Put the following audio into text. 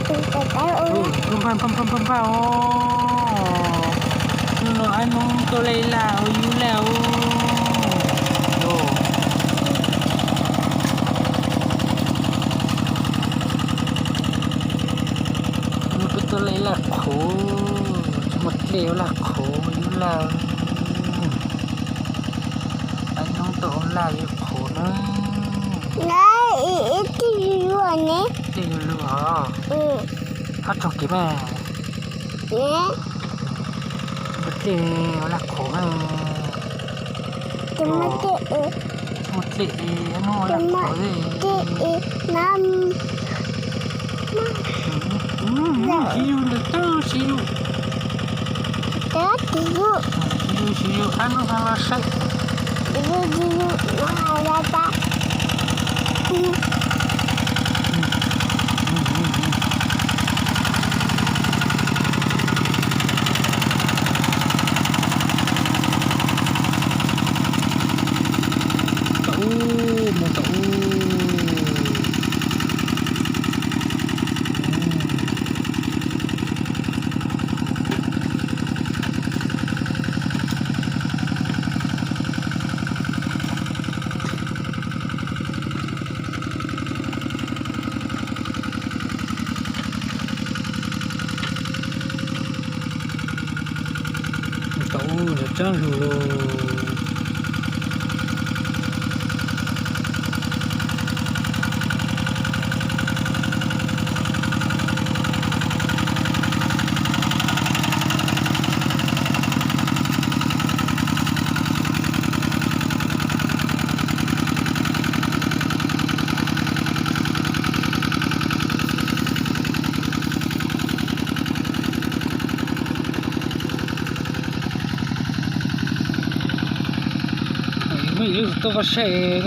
Pumpa. Oh. Nuno anong tulay lao, yulaw. Oh. Ano pa tulay lako? Sumutliw lako, yulaw. Anong toong layo ko na? Ito yun eh. Ito yulaw. Hot chocolate ba? Sumutliw lako na. Sumutliw, ano lako eh? Siyo na to, siyo. Siyo. Ano sama siya? Jangan dulu. Ito kasi